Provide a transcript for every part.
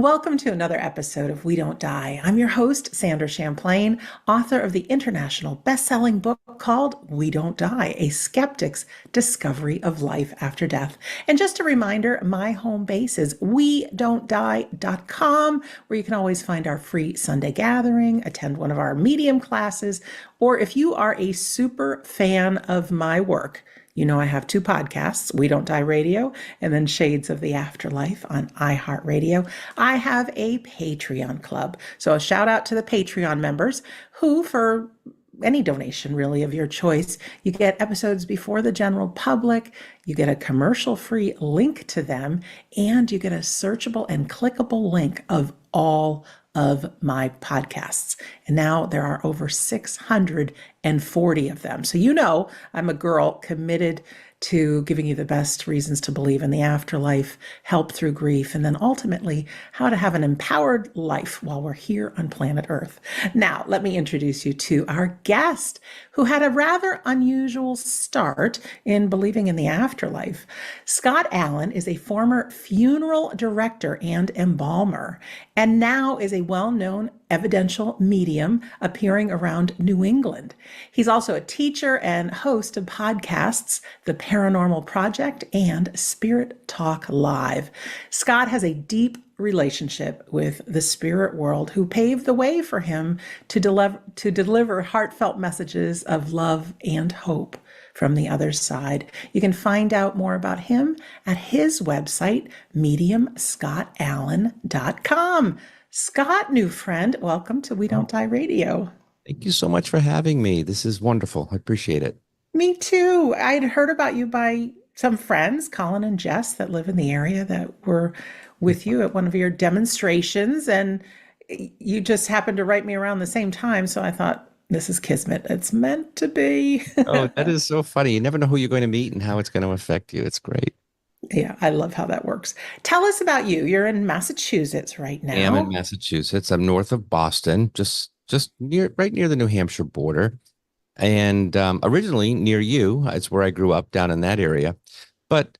Welcome to another episode of We Don't Die. I'm your host, Sandra Champlain, author of the international best-selling book called We Don't Die, A Skeptic's Discovery of Life After Death. And just a reminder, my home base is wedon'tdie.com, where you can always find our free Sunday gathering, attend one of our medium classes, or if you are a super fan of my work, you know I have two podcasts, We Don't Die Radio and then Shades of the Afterlife on iHeartRadio. I have a Patreon club. So a shout out to the Patreon members who, for any donation really of your choice, you get episodes before the general public, you get a commercial-free link to them, and you get a searchable and clickable link of all of my podcasts. And now there are over 640 of them. So you know I'm a girl committed to giving you the best reasons to believe in the afterlife, help through grief, and then ultimately how to have an empowered life while we're here on planet Earth. Now, let me introduce you to our guest who had a rather unusual start in believing in the afterlife. Scott Allan is a former funeral director and embalmer, and now is a well-known evidential medium appearing around New England. He's also a teacher and host of podcasts, The Paranormal Project and Spirit Talk Live. Scott has a deep relationship with the spirit world, who paved the way for him to deliver heartfelt messages of love and hope from the other side. You can find out more about him at his website, mediumscottallan.com. Scott, new friend, welcome to We Don't Die Radio. Thank you so much for having me. This is wonderful. I appreciate it. Me too. I'd heard about you by some friends, Colin and Jess, that live in the area that were with you at one of your demonstrations. And you just happened to write me around the same time. So I thought, this is kismet. It's meant to be. Oh, that is so funny. You never know who you're going to meet and how it's going to affect you. It's great. Yeah, I love how that works. Tell us about you. You're in Massachusetts right I am in now. Massachusetts. I'm north of Boston, just near right near the New Hampshire border. And originally near you, it's where I grew up down in that area. But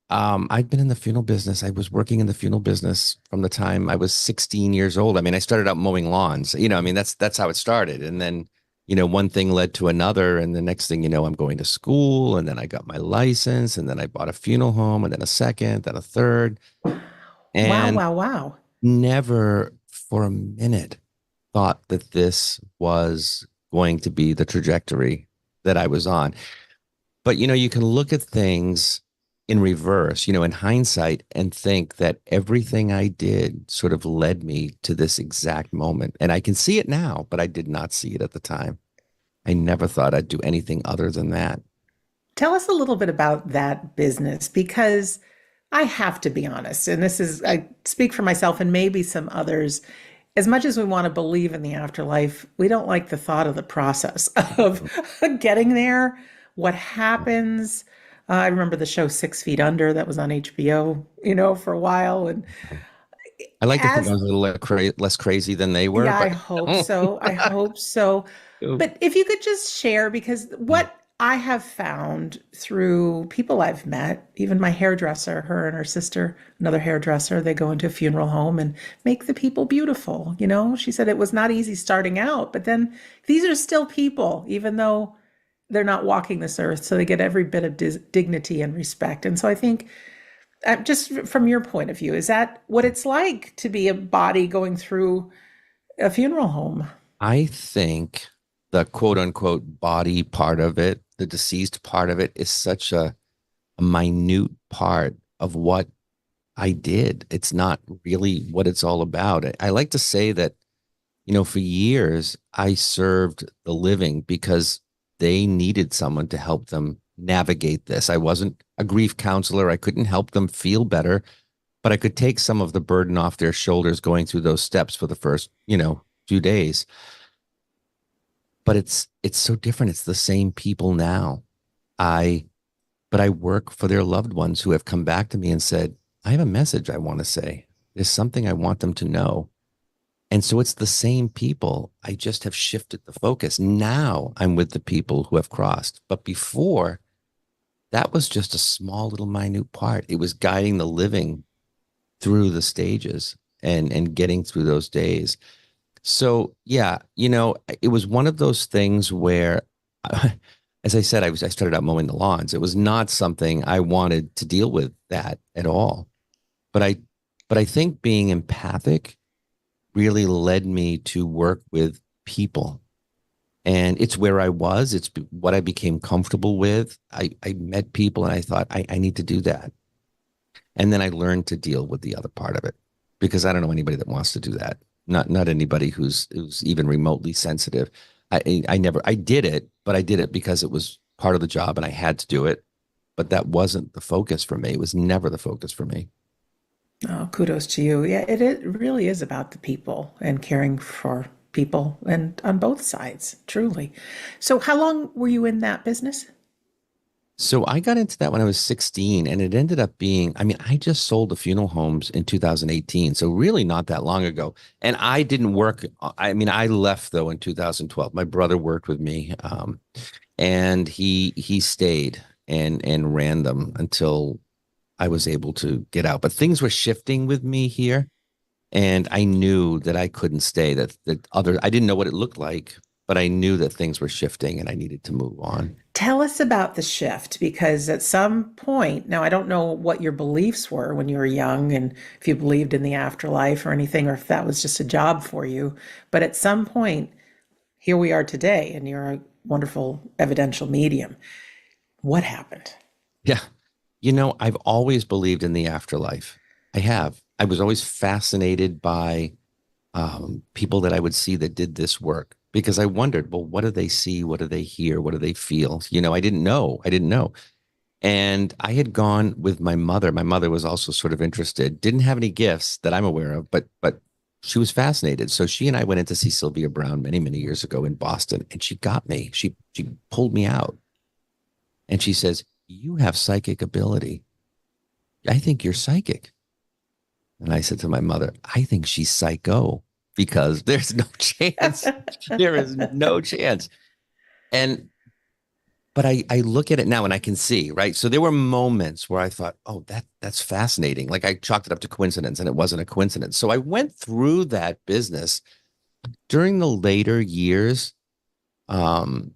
I've been in the funeral business. I was working in the funeral business from the time I was 16 years old. I mean, I started out mowing lawns. I mean, that's how it started. And then, one thing led to another. And the next thing you know, I'm going to school, and then I got my license, and then I bought a funeral home, and then a second, then a third, Wow, and wow, wow. never for a minute thought that this was going to be the trajectory that I was on. But you can look at things in reverse, in hindsight, and think that everything I did sort of led me to this exact moment. And I can see it now, but I did not see it at the time. I never thought I'd do anything other than that. Tell us a little bit about that business, because I have to be honest, and I speak for myself and maybe some others. As much as we want to believe in the afterlife, we don't like the thought of the process of getting there, what happens. I remember the show 6 Feet Under that was on HBO, for a while. And I like to think I as was a little less crazy than they were, Yeah, I but hope so. I hope so. But if you could just share, because what I have found through people I've met, even my hairdresser, her and her sister, another hairdresser, they go into a funeral home and make the people beautiful. She said it was not easy starting out, but then these are still people, even though they're not walking this earth. So they get every bit of dignity and respect. And so I think, just from your point of view, is that what it's like to be a body going through a funeral home? I think the quote unquote body part of it, the deceased part of it, is such a minute part of what I did. It's not really what it's all about. I like to say that, for years, I served the living because they needed someone to help them navigate this. I wasn't a grief counselor. I couldn't help them feel better, but I could take some of the burden off their shoulders going through those steps for the first, few days. But it's so different. It's the same people now. I but I work for their loved ones who have come back to me and said, I have a message I want to say. There's something I want them to know. And so it's the same people. I just have shifted the focus. Now I'm with the people who have crossed. But before, that was just a small little minute part. It was guiding the living through the stages. and getting through those days. So yeah, it was one of those things where, as I said, I started out mowing the lawns. It was not something I wanted to deal with that at all. But I think being empathic really led me to work with people. And it's where I was. It's what I became comfortable with. I met people and I thought, I need to do that. And then I learned to deal with the other part of it because I don't know anybody that wants to do that. Not anybody who's even remotely sensitive. I did it, but I did it because it was part of the job and I had to do it. But that wasn't the focus for me. It was never the focus for me. Oh, kudos to you. Yeah, it really is about the people and caring for people and on both sides, truly. So, how long were you in that business? So I got into that when I was 16 and it ended up being, I mean, I just sold the funeral homes in 2018. So really not that long ago. And I didn't work. I mean, I left though in 2012. My brother worked with me. And he stayed and ran them until I was able to get out. But things were shifting with me here. And I knew that I couldn't stay, I didn't know what it looked like, but I knew that things were shifting and I needed to move on. Tell us about the shift because at some point, now I don't know what your beliefs were when you were young and if you believed in the afterlife or anything, or if that was just a job for you. But at some point, here we are today, and you're a wonderful evidential medium. What happened? Yeah. I've always believed in the afterlife. I have. I was always fascinated by people that I would see that did this work because I wondered, well, what do they see? What do they hear? What do they feel? I didn't know. I didn't know. And I had gone with my mother. My mother was also sort of interested, didn't have any gifts that I'm aware of, but she was fascinated. So she and I went in to see Sylvia Brown many, many years ago in Boston, and she got me. She pulled me out and she says, "You have psychic ability. I think you're psychic." And I said to my mother, "I think she's psycho because there's no chance. There is no chance." And but I look at it now and I can see, right? So there were moments where I thought, oh, that's fascinating. Like I chalked it up to coincidence and it wasn't a coincidence. So I went through that business during the later years. Um,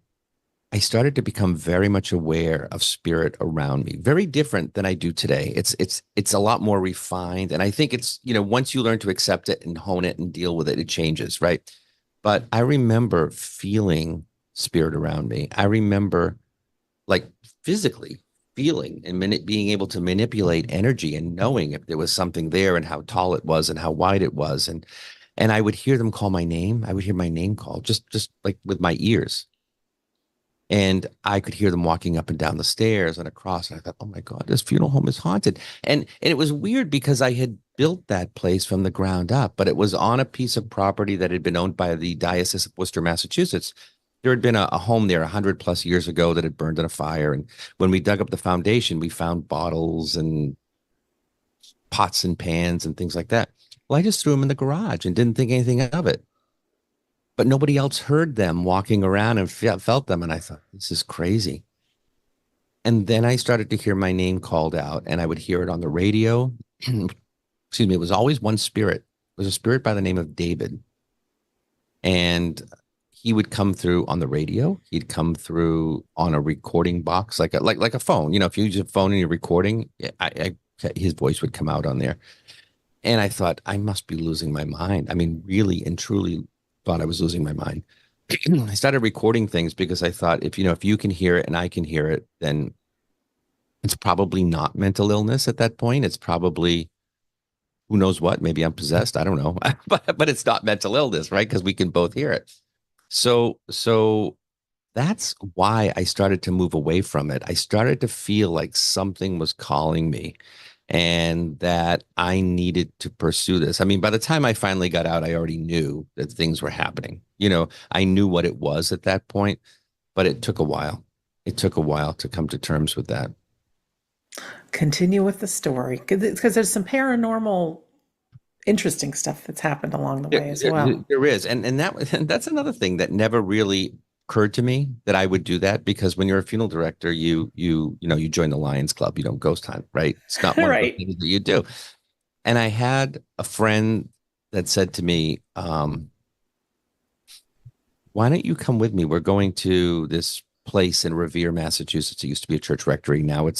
I started to become very much aware of spirit around me, very different than I do today. It's a lot more refined. And I think it's, once you learn to accept it and hone it and deal with it, it changes, right? But I remember feeling spirit around me. I remember like physically feeling and being able to manipulate energy and knowing if there was something there and how tall it was and how wide it was. And I would hear them call my name. I would hear my name called just like with my ears. And I could hear them walking up and down the stairs and across. And I thought, oh my God, this funeral home is haunted. And it was weird because I had built that place from the ground up, but it was on a piece of property that had been owned by the Diocese of Worcester, Massachusetts. There had been a home there 100+ years ago that had burned in a fire. And when we dug up the foundation, we found bottles and pots and pans and things like that. Well, I just threw them in the garage and didn't think anything of it. But nobody else heard them walking around and felt them. And I thought, this is crazy. And then I started to hear my name called out and I would hear it on the radio. Excuse me. It was always one spirit. It was a spirit by the name of David. And he would come through on the radio. He'd come through on a recording box, like a phone. If you use a phone and you're recording, his voice would come out on there. And I thought, I must be losing my mind. I mean, really and truly thought I was losing my mind. I started recording things because I thought if you can hear it and I can hear it, then it's probably not mental illness at that point. It's probably who knows what, maybe I'm possessed. I don't know, but it's not mental illness, right? Because we can both hear it. So that's why I started to move away from it. I started to feel like something was calling me and that I needed to pursue this. I mean, by the time I finally got out, I already knew that things were happening. I knew what it was at that point, but it took a while. It took a while to come to terms with that. Continue with the story because there's some paranormal, interesting stuff that's happened along the way as well. There is, and that's another thing that never really occurred to me that I would do that because when you're a funeral director, you join the Lions Club, you don't ghost hunt, right? It's not one of the Right. things that you do. And I had a friend that said to me, why don't you come with me? We're going to this place in Revere, Massachusetts. It used to be a church rectory. Now uh,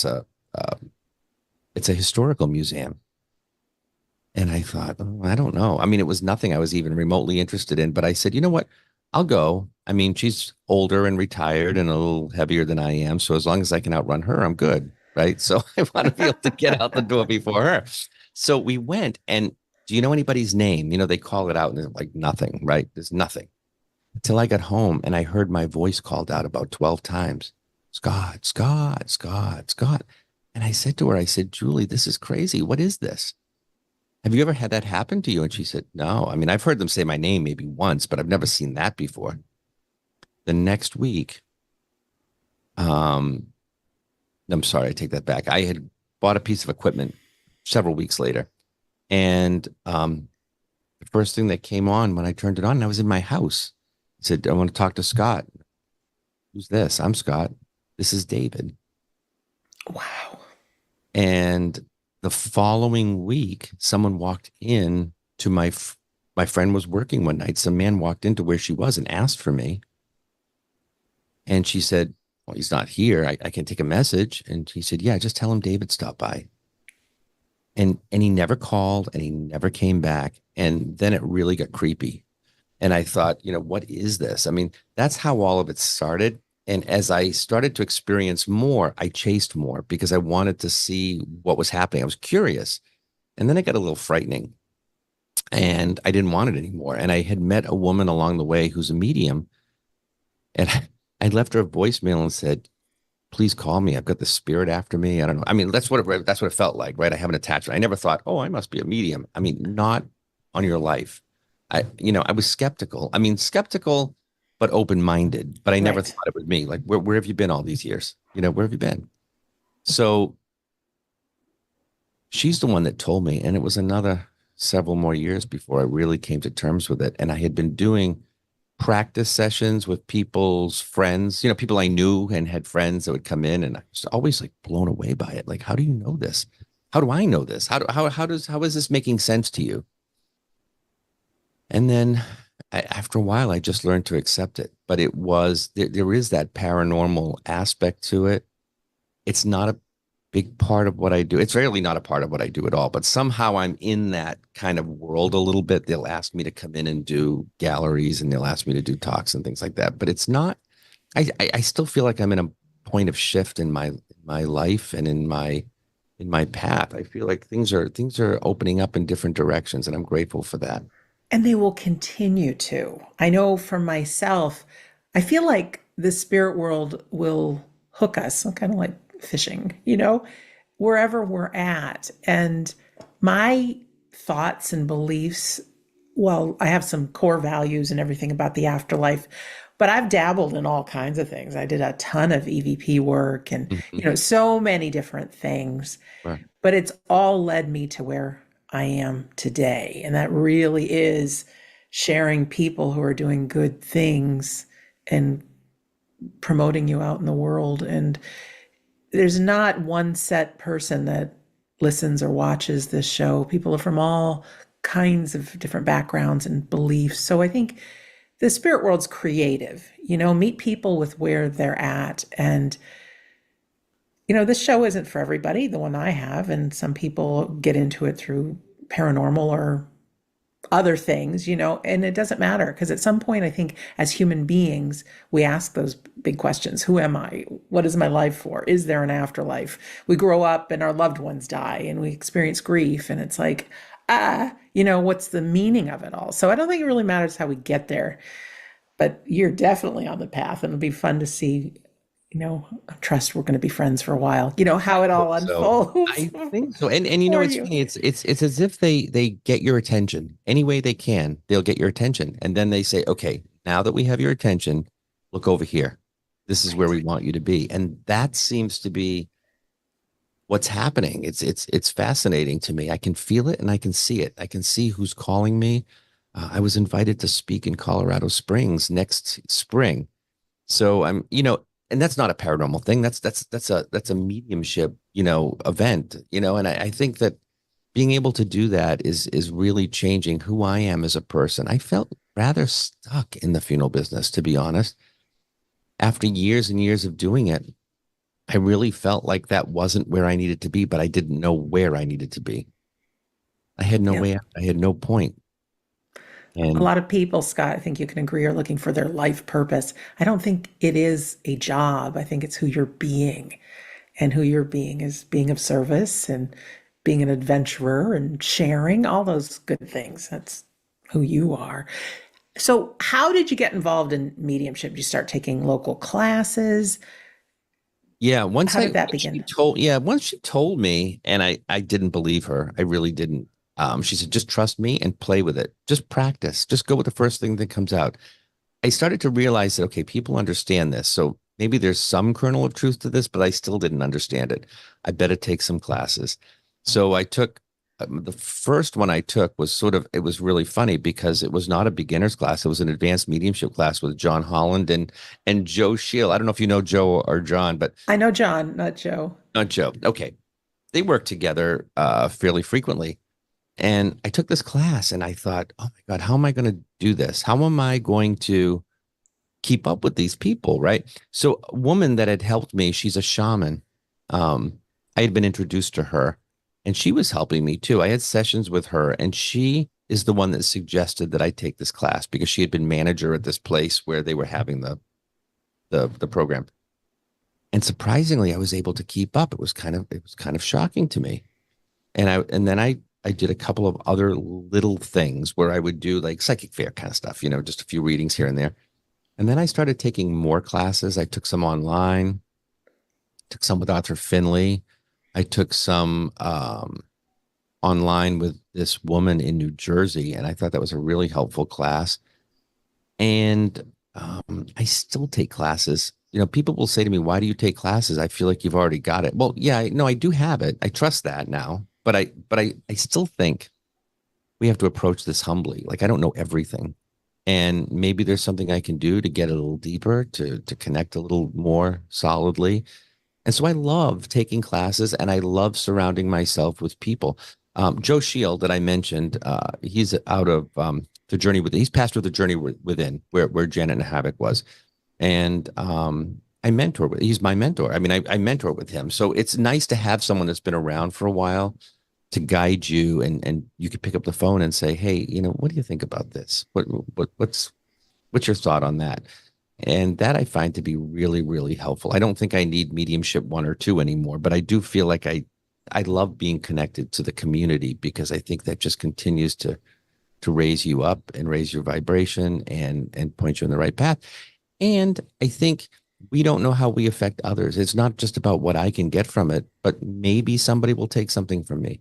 it's a historical museum. And I thought, oh, I don't know. I mean, it was nothing I was even remotely interested in, but I said, you know what? I'll go. I mean, she's older and retired and a little heavier than I am. So as long as I can outrun her, I'm good. Right. So I want to be able to get out the door before her. So we went. And do you know anybody's name? You know, they call it out and there's like nothing, right? There's nothing until I got home and I heard my voice called out about 12 times. Scott, Scott, Scott, Scott. And I said to her, I said, Julie, this is crazy. What is this? Have you ever had that happen to you? And she said, no. I mean, I've heard them say my name maybe once, but I've never seen that before. The next week, um, I'm sorry, I take that back. I had bought a piece of equipment several weeks later. And the first thing that came on when I turned it on, and I was in my house. I said, I want to talk to Scott. Who's this? I'm Scott. This is David. Wow. And the following week, someone walked in to my friend was working one night. Some man walked into where she was and asked for me. And she said, well, he's not here. I can take a message. And he said, yeah, just tell him David stopped by. And he never called and he never came back. And then it really got creepy. And I thought, you know, what is this? I mean, that's how all of it started. And as I started to experience more, I chased more because I wanted to see what was happening. I was curious. And then it got a little frightening and I didn't want it anymore. And I had met a woman along the way who's a medium. And I left her a voicemail and said, please call me. I've got the spirit after me. I don't know. I mean, that's what it felt like, right? I have an attachment. I never thought, oh, I must be a medium. I mean, not on your life. I was skeptical. I mean, skeptical, but open-minded. But I never Right. thought it was me. Like, where have you been all these years? You know, where have you been? So she's the one that told me, and it was another several more years before I really came to terms with it. And I had been doing practice sessions with people's friends, you know, people I knew and had friends that would come in, and I was always like blown away by it. Like, how do you know this? How do I know this? How is this making sense to you? And then after a while, I just learned to accept it. But there is that paranormal aspect to it. It's not a big part of what I do. It's rarely not a part of what I do at all, but somehow I'm in that kind of world a little bit. They'll ask me to come in and do galleries and they'll ask me to do talks and things like that. But it's not, I still feel like I'm in a point of shift in my life and in my path. I feel like things are opening up in different directions and I'm grateful for that. And they will continue to. I know for myself, I feel like the spirit world will hook us, kind of like fishing, wherever we're at. And my thoughts and beliefs, well, I have some core values and everything about the afterlife, but I've dabbled in all kinds of things. I did a ton of EVP work and, Mhm. so many different things, Right. but it's all led me to where I am today. And that really is sharing people who are doing good things and promoting you out in the world. And there's not one set person that listens or watches this show. People are from all kinds of different backgrounds and beliefs. So I think the spirit world's creative, meet people with where they're at. And, this show isn't for everybody, the one I have. And some people get into it through paranormal or other things, and it doesn't matter because at some point, I think as human beings, we ask those big questions. Who am I? What is my life for? Is there an afterlife? We grow up and our loved ones die and we experience grief. And it's like, what's the meaning of it all? So I don't think it really matters how we get there, but you're definitely on the path and it'll be fun to see, I trust we're going to be friends for a while, how it all So unfolds I think so. And you know, for it's you. funny. It's as if they get your attention any way they can. They'll get your attention, and then they say, "Okay, now that we have your attention, look over here. This is where Right. we want you to be." And that seems to be what's happening. It's fascinating to me. I can feel it and I can see it. I can see who's calling me. I was invited to speak in Colorado Springs next spring. So and that's not a paranormal thing. That's a mediumship, event, and I think that being able to do that is really changing who I am as a person. I felt rather stuck in the funeral business, to be honest. After years and years of doing it, I really felt like that wasn't where I needed to be, but I didn't know where I needed to be. I had no Yeah. way out. I had no point. A And lot of people, Scott, I think you can agree, are looking for their life purpose. I don't think it is a job. I think it's who you're being. And who you're being is being of service and being an adventurer and sharing all those good things. That's who you are. So, how did you get involved in mediumship? Did you start taking local classes? yeah, How did that begin? once she told me, and I didn't believe her. I really didn't. She said, just trust me and play with it. Just practice. Just go with the first thing that comes out. I started to realize that, okay, people understand this. So maybe there's some kernel of truth to this, but I still didn't understand it. I better take some classes. So I took the first one I took was it was really funny because it was not a beginner's class. It was an advanced mediumship class with John Holland and Joe Shield. I don't know if you know Joe or John, but I know John, not Joe. not Joe. Okay. They work together fairly frequently. And I took this class and I thought, oh my God, how am I going to do this? How am I going to keep up with these people, right? So a woman that had helped me, she's a shaman. I had been introduced to her and she was helping me too. I had sessions with her and she is the one that suggested that I take this class because she had been manager at this place where they were having the program. And surprisingly, I was able to keep up. It was kind of shocking to me. And then I did a couple of other little things where I would do like psychic fair kind of stuff, just a few readings here and there. And then I started taking more classes. I took some online, took some with Arthur Finley. I took some online with this woman in New Jersey, and I thought that was a really helpful class. And I still take classes. People will say to me, "Why do you take classes?" I feel like you've already got it. Well, yeah, no, I do have it. I trust that now, but I still think we have to approach this humbly. Like I don't know everything. And maybe there's something I can do to get a little deeper, to connect a little more solidly. And so I love taking classes and I love surrounding myself with people. Joe Shield that I mentioned, he's out of the journey within. He's pastor of the journey within, where Janet and Havoc was, and I mentor with. He's my mentor. I mean, I mentor with him. So it's nice to have someone that's been around for a while to guide you, and you could pick up the phone and say, hey, what do you think about this? What's your thought on that? And that I find to be really, really helpful. I don't think I need mediumship one or two anymore, but I do feel like I love being connected to the community because I think that just continues to raise you up and raise your vibration and point you in the right path. And I think we don't know how we affect others. It's not just about what I can get from it, but maybe somebody will take something from me.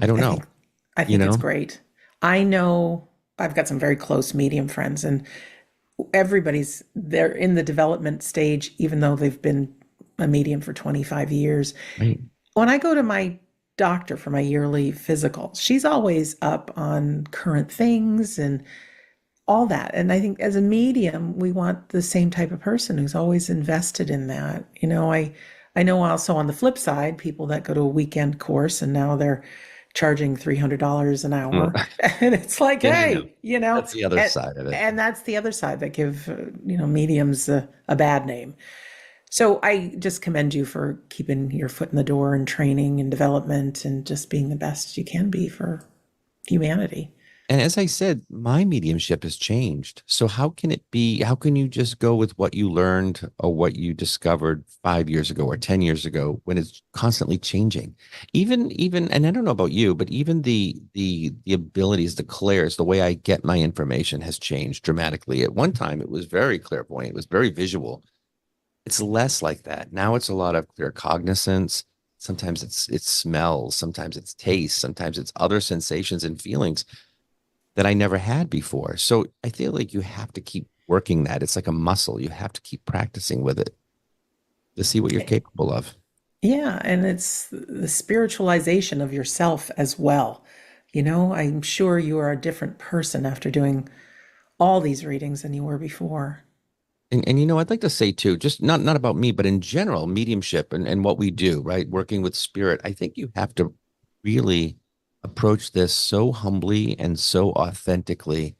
I don't I know, think I you think it's know? great. I know I've got some very close medium friends, and they're in the development stage, even though they've been a medium for 25 years. Right. When I go to my doctor for my yearly physical, she's always up on current things and all that. And I think as a medium, we want the same type of person who's always invested in that. I know also on the flip side, people that go to a weekend course and now they're charging $300 an Mm. hour. And it's like, Yeah, I know. hey, That's the other side of it. and that's the other side that give, mediums a bad name. So I just commend you for keeping your foot in the door and training and development and just being the best you can be for humanity. And as I said, my mediumship has changed. So how can it be? How can you just go with what you learned or what you discovered 5 years ago or 10 years ago when it's constantly changing? Even, and I don't know about you, but even the abilities, the clairs, the way I get my information has changed dramatically. At one time, it was very clairvoyant. It was very visual. It's less like that. Now it's a lot of clear cognizance. Sometimes it's smells, sometimes it's taste, sometimes it's other sensations and feelings that I never had before. So I feel like you have to keep working that. It's like a muscle. You have to keep practicing with it to see what you're capable of. Yeah, and it's the spiritualization of yourself as well. I'm sure you are a different person after doing all these readings than you were before. And I'd like to say too, just not about me, but in general, mediumship and what we do, right? Working with spirit, I think you have to really approach this so humbly and so authentically,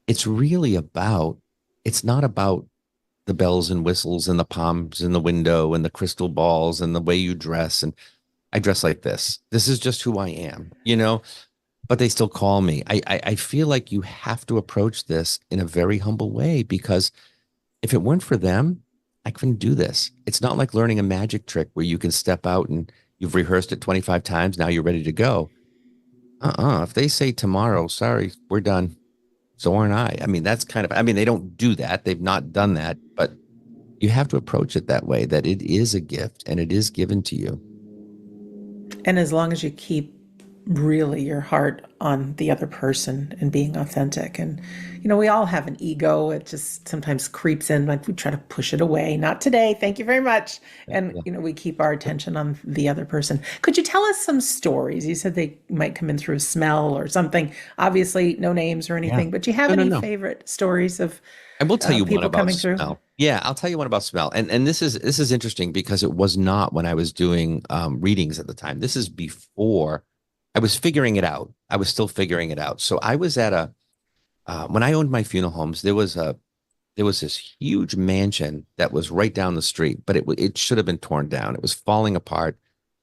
it's really about, it's not about the bells and whistles and the palms in the window and the crystal balls and the way you dress. And I dress like this. This is just who I am, but they still call me. I feel like you have to approach this in a very humble way, because if it weren't for them, I couldn't do this. It's not like learning a magic trick where you can step out and you've rehearsed it 25 times. Now you're ready to go. If they say tomorrow, sorry, we're done. So aren't I. I mean, that's kind of, I mean, they don't do that. They've not done that, but you have to approach it that way, that it is a gift and it is given to you. And as long as you keep really your heart on the other person and being authentic. And, we all have an ego. It just sometimes creeps in, like we try to push it away. Not today. Thank you very much. And, Yeah. we keep our attention on the other person. Could you tell us some stories? You said they might come in through smell or something. Obviously, no names or Yeah. anything, but do you have No, no, any no. favorite stories of I will tell you one people about coming through? smell. Yeah, I'll tell you one about smell. And this is interesting because it was not when I was doing readings at the time. This is before I was figuring it out. I was still figuring it out. So I was at a when I owned my funeral homes, there was this huge mansion that was right down the street, but it should have been torn down. It was falling apart.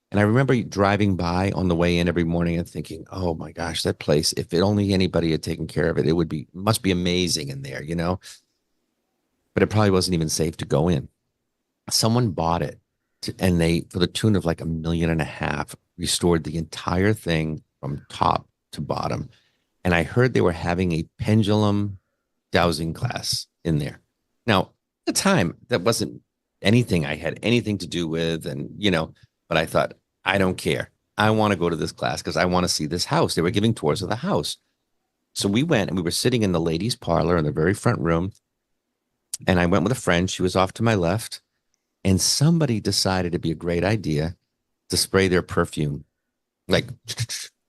And I remember driving by on the way in every morning and thinking, "Oh my gosh, that place! If it only anybody had taken care of it, it would be must be amazing in there." But it probably wasn't even safe to go in. Someone bought it and they, for the tune of like 1.5 million, restored the entire thing from top to bottom. And I heard they were having a pendulum dowsing class in there. Now, at the time, that wasn't anything I had anything to do with. But I thought, I don't care. I want to go to this class because I want to see this house. They were giving tours of the house. So we went and we were sitting in the ladies' parlor in the very front room. And I went with a friend. She was off to my left. And somebody decided it'd be a great idea to spray their perfume, like,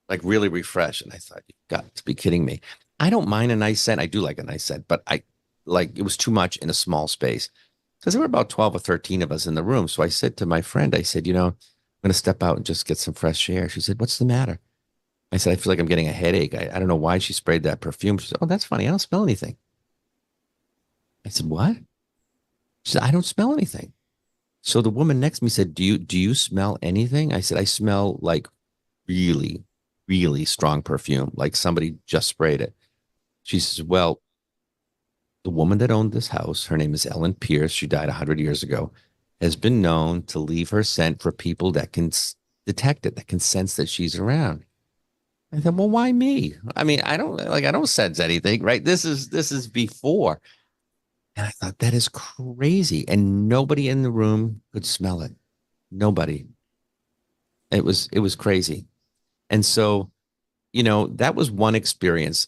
like really refresh. And I thought, you've got to be kidding me. I don't mind a nice scent. I do like a nice scent, but it was too much in a small space because there were about 12 or 13 of us in the room. So I said to my friend, I said, I'm going to step out and just get some fresh air. She said, what's the matter? I said, I feel like I'm getting a headache. I don't know why she sprayed that perfume. She said, oh, that's funny. I don't smell anything. I said, what? She said, I don't smell anything. So the woman next to me said, do you smell anything? I said, I smell like really, really strong perfume, like somebody just sprayed it. She says, well, the woman that owned this house, her name is Ellen Pierce. She died 100 years ago, has been known to leave her scent for people that can detect it, that can sense that she's around. I said, well, why me? I mean, I don't sense anything, right? This is before. And I thought that is crazy. And nobody in the room could smell it. Nobody. It was crazy. And so, that was one experience.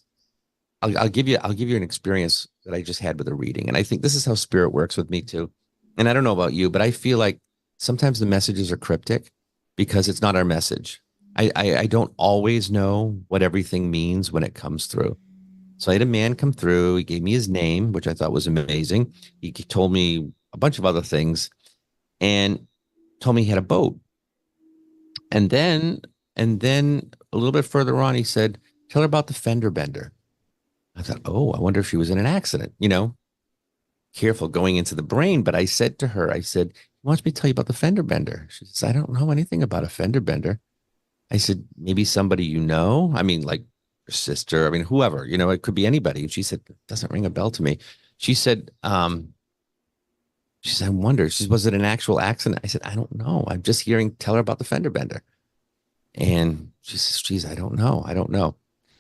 I'll give you an experience that I just had with a reading. And I think this is how spirit works with me too. And I don't know about you, but I feel like sometimes the messages are cryptic because it's not our message. I don't always know what everything means when it comes through. So I had a man come through. He gave me his name, which I thought was amazing. He told me a bunch of other things and told me he had a boat. And then a little bit further on, he said, tell her about the fender bender. I thought, oh, I wonder if she was in an accident, careful going into the brain. But I said to her, I said, he wants me to tell you about the fender bender. She says, I don't know anything about a fender bender. I said, maybe somebody you know? I mean, like your sister, I mean, whoever, it could be anybody. And she said, it doesn't ring a bell to me. She said, I wonder. She said, was it an actual accident? I said, I don't know. I'm just hearing, tell her about the fender bender. And she says, geez, I don't know. I don't know.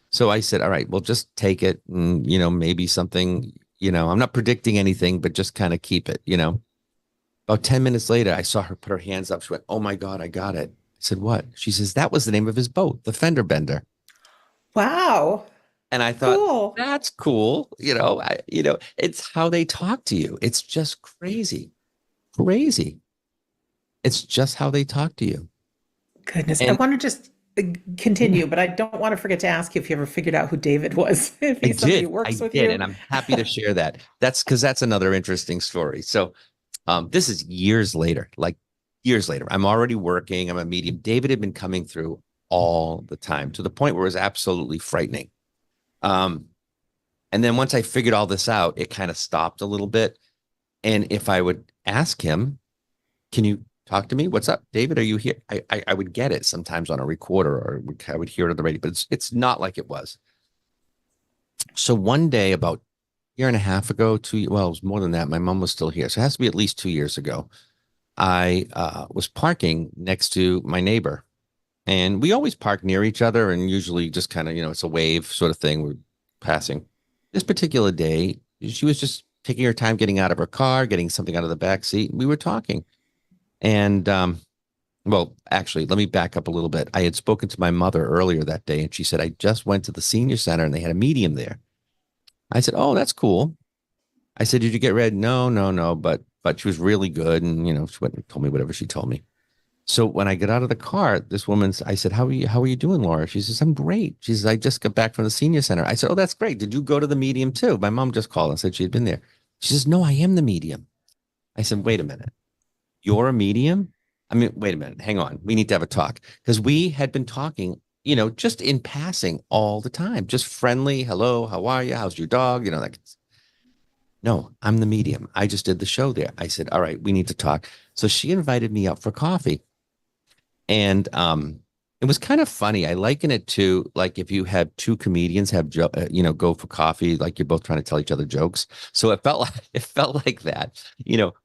So I said, all right, well, just take it. And, maybe something, I'm not predicting anything, but just kind of keep it. About 10 minutes later, I saw her put her hands up. She went, oh my God, I got it. I said, what? She says, that was the name of his boat, the fender bender. Wow. And I thought, Cool. that's cool. It's how they talk to you. It's just crazy, crazy. It's just how they talk to you. Goodness. I And want to just yeah, continue, but I don't want to forget to ask you if you ever figured out who David was, if I he's somebody who did. I works with did. you. And I'm happy to share that. That's because that's another interesting story. So this is years later, like years later. I'm already working. I'm a medium. David had been coming through all the time, to the point where it was absolutely frightening. Um, and then once I figured all this out, it kind of stopped a little bit. And if I would ask him, can you talk to me? What's up, David? Are you here? I would get it sometimes on a recorder, or I would hear it on the radio, but it's not like it was. So one day, about a year and a half ago, well, it was more than that. My mom was still here. So it has to be at least 2 years ago. I was parking next to my neighbor, and we always park near each other, and usually just kind of, it's a wave sort of thing. We're passing. This particular day, she was just taking her time getting out of her car, getting something out of the back seat. We were talking. And well, actually, let me back up a little bit. I had spoken to my mother earlier that day, and she said, I just went to the senior center and they had a medium there. I said, oh, that's cool. I said, did you get read? No, no, no. But she was really good. And, she went and told me whatever she told me. So when I get out of the car, this woman's, I said, how are you doing, Laura? She says, I'm great. She says, I just got back from the senior center. I said, oh, that's great. Did you go to the medium too? My mom just called and said she had been there. She says, no, I am the medium. I said, wait a minute. You're a medium? I mean, wait a minute. Hang on. We need to have a talk, because we had been talking, just in passing all the time, just friendly. Hello, how are you? How's your dog? That. No, I'm the medium. I just did the show there. I said, all right, we need to talk. So she invited me up for coffee. And it was kind of funny. I liken it to, like, if you had two comedians go for coffee, like you're both trying to tell each other jokes. So it felt like that.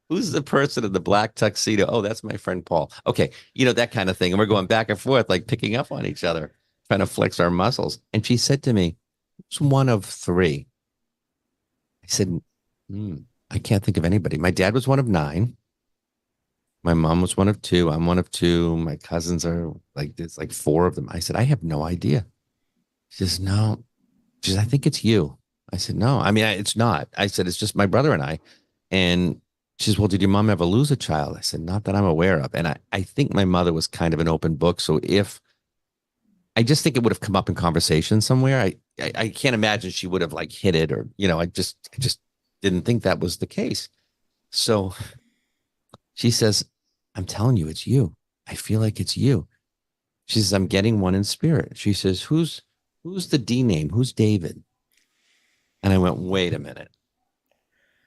Who's the person in the black tuxedo? Oh, that's my friend Paul. Okay, that kind of thing. And we're going back and forth, like picking up on each other, trying to flex our muscles. And she said to me, "It's one of three." I said, I can't think of anybody. My dad was one of nine. My mom was one of two. I'm one of two. My cousins are like, there's like four of them. I said, I have no idea. She says, no. She says, I think it's you. I said, no. I mean, it's not. I said, it's just my brother and I. And she says, well, did your mom ever lose a child? I said, not that I'm aware of. And I think my mother was kind of an open book. So if I just think it would have come up in conversation somewhere. I can't imagine she would have like hit it, or, I just didn't think that was the case. So she says, I'm telling you, it's you. I feel like it's you. She says, I'm getting one in spirit. She says, who's the D name? Who's David? And I went, wait a minute.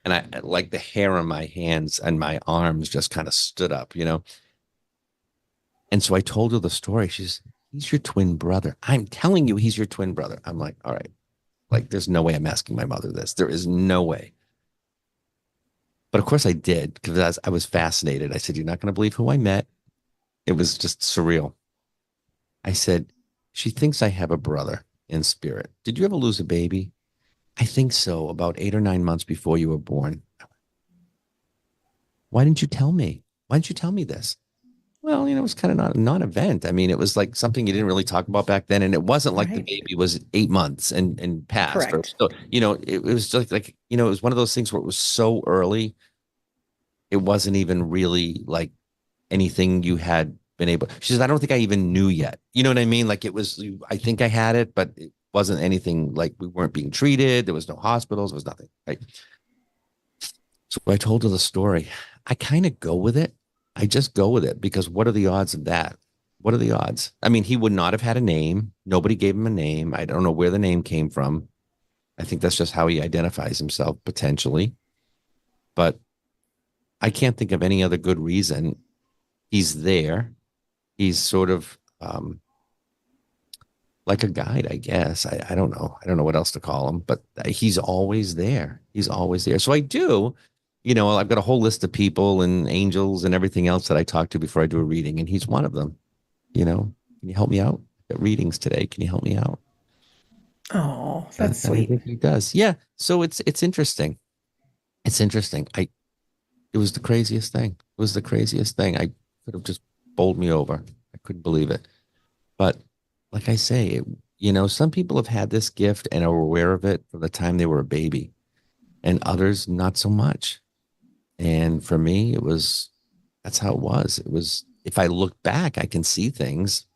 And I, like, the hair on my hands and my arms just kind of stood up. And so I told her the story. She says, he's your twin brother. I'm telling you, he's your twin brother. I'm like, all right. Like, there's no way I'm asking my mother this. There is no way. But of course I did, because I was fascinated. I said, you're not going to believe who I met. It was just surreal. I said, she thinks I have a brother in spirit. Did you ever lose a baby? I think so, about 8 or 9 months before you were born. Why didn't you tell me? Why didn't you tell me this? Well, it was kind of not a non-event. I mean, it was like something you didn't really talk about back then. And it wasn't like the Right. baby was 8 months and passed. Or Correct. so, it was just like, it was one of those things where it was so early. It wasn't even really like anything you had been able. She says, I don't think I even knew yet. You know what I mean? Like, it was, I think I had it, but it wasn't anything, like we weren't being treated. There was no hospitals. There was nothing. Right. So I told her the story. I kind of go with it. I just go with it, because what are the odds of that? What are the odds? I mean, he would not have had a name. Nobody gave him a name. I don't know where the name came from. I think that's just how he identifies himself, potentially. But I can't think of any other good reason. He's there. He's sort of like a guide, I guess. I don't know. I don't know what else to call him, but he's always there. He's always there. So I do, I've got a whole list of people and angels and everything else that I talk to before I do a reading, and he's one of them. Can you help me out? Got readings today. Can you help me out? Oh, And that's I sweet. think he does. Yeah. So it's interesting. It's interesting. It was the craziest thing. It was the craziest thing. I could have just bowled me over. I couldn't believe it. But like I say, some people have had this gift and are aware of it from the time they were a baby, and others not so much. And for me, that's how it was. It was, if I look back, I can see things,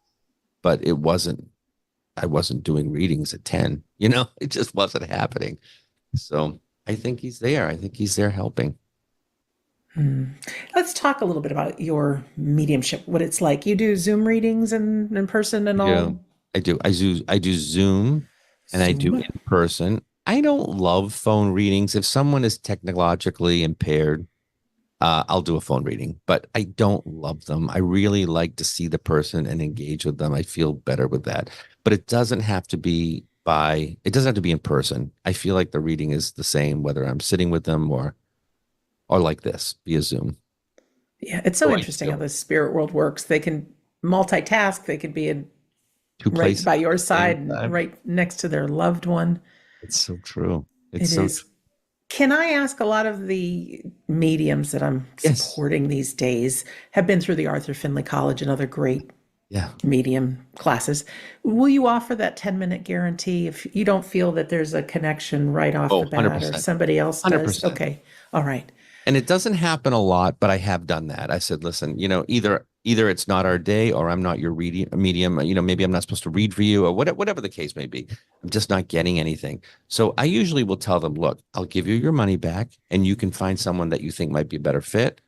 but I wasn't doing readings at 10, it just wasn't happening. So I think he's there. I think he's there helping. Hmm. Let's talk a little bit about your mediumship, what it's like. You do Zoom readings in person and Yeah, all? I do Zoom and I do Zoom. in person. I don't love phone readings. If someone is technologically impaired, I'll do a phone reading, but I don't love them. I really like to see the person and engage with them. I feel better with that. But it doesn't have to be in person. I feel like the reading is the same whether I'm sitting with them or like this via Zoom. Yeah, it's So so I interesting how do the spirit world works. They can multitask. They could be two right places by at your the same side and time. right next to their loved one. It's so true. It's It so is. true. Can I ask, a lot of the mediums that I'm Yes. supporting these days have been through the Arthur Findlay College and other great Yeah. medium classes. Will you offer that 10-minute guarantee if you don't feel that there's a connection right off Oh, the bat, or 100%. somebody else does? 100%. Okay. All right. And it doesn't happen a lot, but I have done that. I said, listen, either it's not our day or I'm not your reading medium. Maybe I'm not supposed to read for you or whatever the case may be. I'm just not getting anything. So I usually will tell them, look, I'll give you your money back and you can find someone that you think might be a better fit,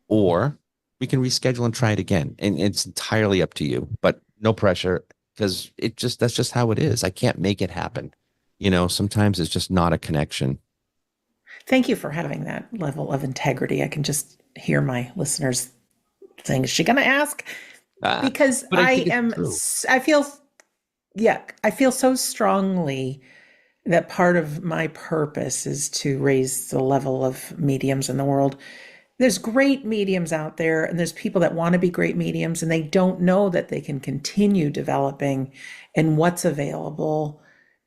or we can reschedule and try it again. And it's entirely up to you, but no pressure because that's just how it is. I can't make it happen. Sometimes it's just not a connection. Thank you for having that level of integrity. I can just hear my listeners saying, is she going to ask? Uh, Because but I think it's true. I feel, yeah, I feel so strongly that part of my purpose is to raise the level of mediums in the world. There's great mediums out there, and there's people that want to be great mediums, and they don't know that they can continue developing and what's available,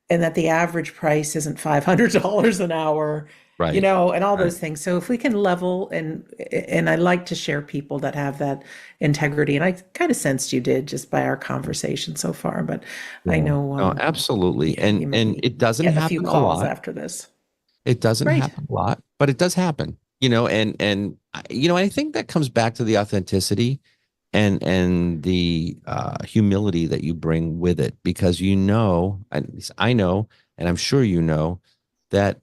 and that the average price isn't $500 an hour, Right. and all Right. those things. So if we can level, and I like to share people that have that integrity, and I kind of sensed you did just by our conversation so far, but I Yeah. know, No, absolutely. yeah, And you may and be it doesn't getting a few happen a calls lot. after this. It doesn't Great. happen a lot, but it does happen. I think that comes back to the authenticity and the humility that you bring with it, because at least I know, and I'm sure that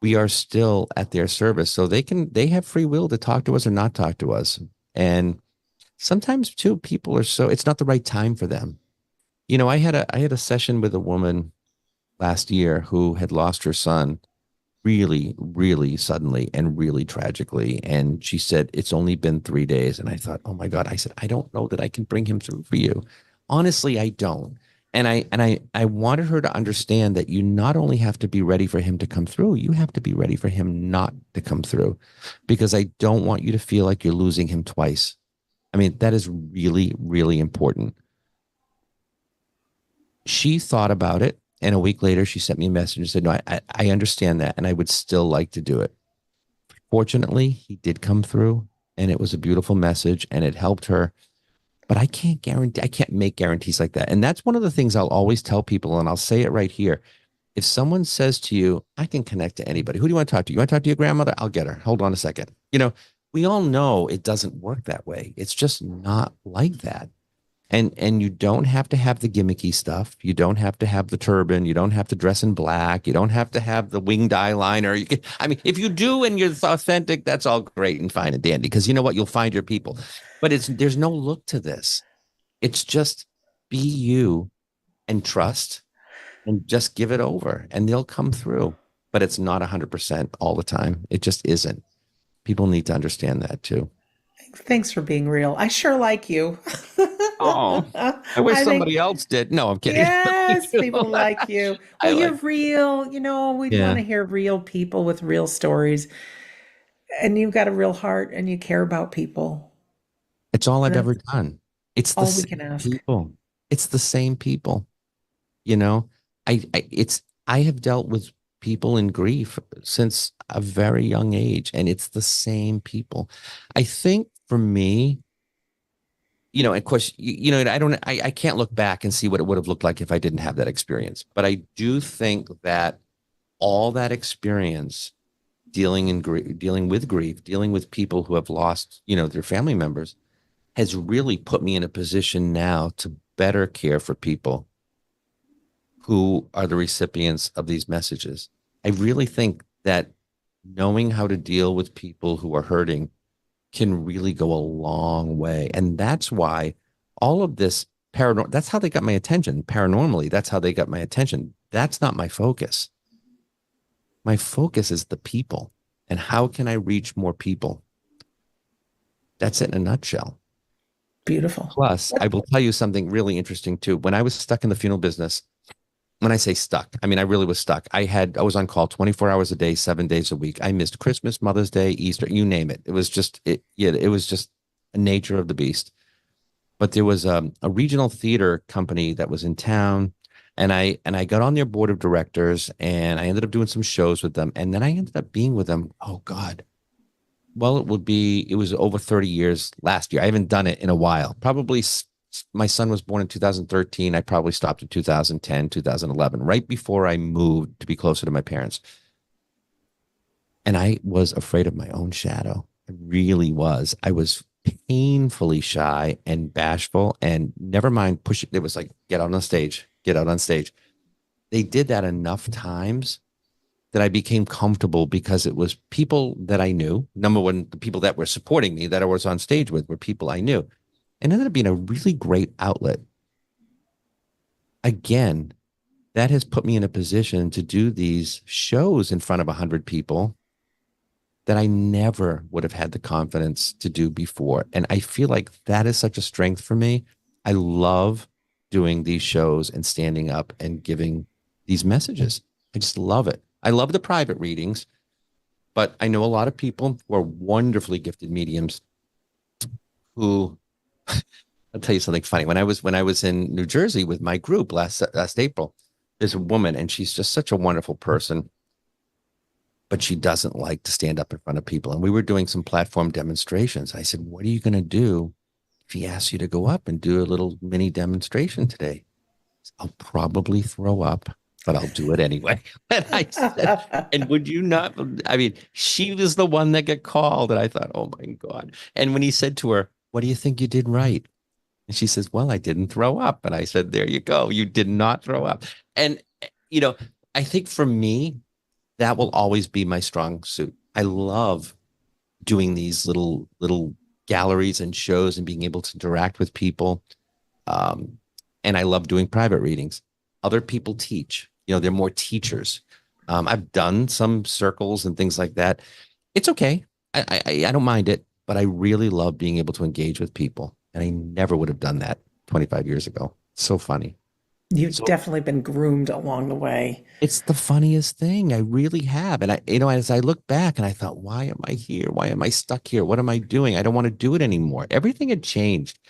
we are still at their service, so they have free will to talk to us or not talk to us. And sometimes too, people are so it's not the right time for them. I had a session with a woman last year who had lost her son really, really suddenly and really tragically. And she said, it's only been 3 days. And I thought, oh my God. I said, I don't know that I can bring him through for you. Honestly, I don't. And I wanted her to understand that you not only have to be ready for him to come through, you have to be ready for him not to come through, because I don't want you to feel like you're losing him twice. I mean, that is really, really important. She thought about it. And a week later, she sent me a message and said, no, I understand that. And I would still like to do it. Fortunately, he did come through and it was a beautiful message and it helped her. But I can't make guarantees like that. And that's one of the things I'll always tell people. And I'll say it right here. If someone says to you, I can connect to anybody, who do you want to talk to? You want to talk to your grandmother? I'll get her. Hold on a second. We all know it doesn't work that way. It's just not like that. And you don't have to have the gimmicky stuff. You don't have to have the turban. You don't have to dress in black. You don't have to have the winged eyeliner. I mean, if you do and you're authentic, that's all great and fine and dandy, because you know what? You'll find your people. But there's no look to this. It's just be you and trust and just give it over and they'll come through. But it's not 100% all the time. It just isn't. People need to understand that too. Thanks for being real. I sure like you. Oh, I wish I think, somebody else did. No, I'm kidding. yes, people like you. I Well, like, you're real. We want yeah. to hear real people with real stories. And you've got a real heart and you care about people. It's all And I've ever that's done. It's the all we same can ask. people. It's the same people. You know, I have dealt with people in grief since a very young age, and it's the same people. I think for me, of course, I can't look back and see what it would have looked like if I didn't have that experience. But I do think that all that experience dealing with grief, dealing with people who have lost, their family members, has really put me in a position now to better care for people who are the recipients of these messages. I really think that knowing how to deal with people who are hurting can really go a long way. And that's why all of this paranormal, that's how they got my attention. Paranormally, that's how they got my attention. That's not my focus. My focus is the people and how can I reach more people? That's it in a nutshell. Beautiful. Plus, I will tell you something really interesting too. When I was stuck in the funeral business, when I say stuck, I mean I really was stuck. I was on call 24 hours a day, 7 days a week. I missed Christmas, Mother's Day, Easter, you name it. It was just it was just a nature of the beast. But there was a regional theater company that was in town, and I got on their board of directors, and I ended up doing some shows with them, and then I ended up being with them. Oh God, well, it was over 30 years last year. I haven't done it in a while. Probably my son was born in 2013. I probably stopped in 2010, 2011, right before I moved to be closer to my parents. And I was afraid of my own shadow. I really was. I was painfully shy and bashful, and never mind pushing. It was like, get out on stage, get out on stage. They did that enough times that I became comfortable because it was people that I knew. Number one, the people that were supporting me that I was on stage with were people I knew. And it ended up being a really great outlet. Again, that has put me in a position to do these shows in front of 100 people that I never would have had the confidence to do before. And I feel like that is such a strength for me. I love doing these shows and standing up and giving these messages. I just love it. I love the private readings, but I know a lot of people who are wonderfully gifted mediums who I'll tell you something funny. When I was in New Jersey with my group last April, there's a woman and she's just such a wonderful person, but she doesn't like to stand up in front of people. And we were doing some platform demonstrations. I said, "What are you going to do if he asks you to go up and do a little mini demonstration today?" "I'll probably throw up, but I'll do it anyway." And I said, "And would you not?" I mean, she was the one that got called. And I thought, oh my God. And when he said to her, "What do you think you did right?" And she says, "Well, I didn't throw up." And I said, "There you go. You did not throw up." And, you know, I think for me, that will always be my strong suit. I love doing these little galleries and shows and being able to interact with people. Um, and I love doing private readings. Other people teach, they're more teachers. I've done some circles and things like that. It's okay. I don't mind it, but I really love being able to engage with people. And I never would have done that 25 years ago. So funny. You've So definitely been groomed along the way. it's the funniest thing. I really have. And as I look back and I thought, why am I here? Why am I stuck here? What am I doing? I don't want to do it anymore. Everything had changed.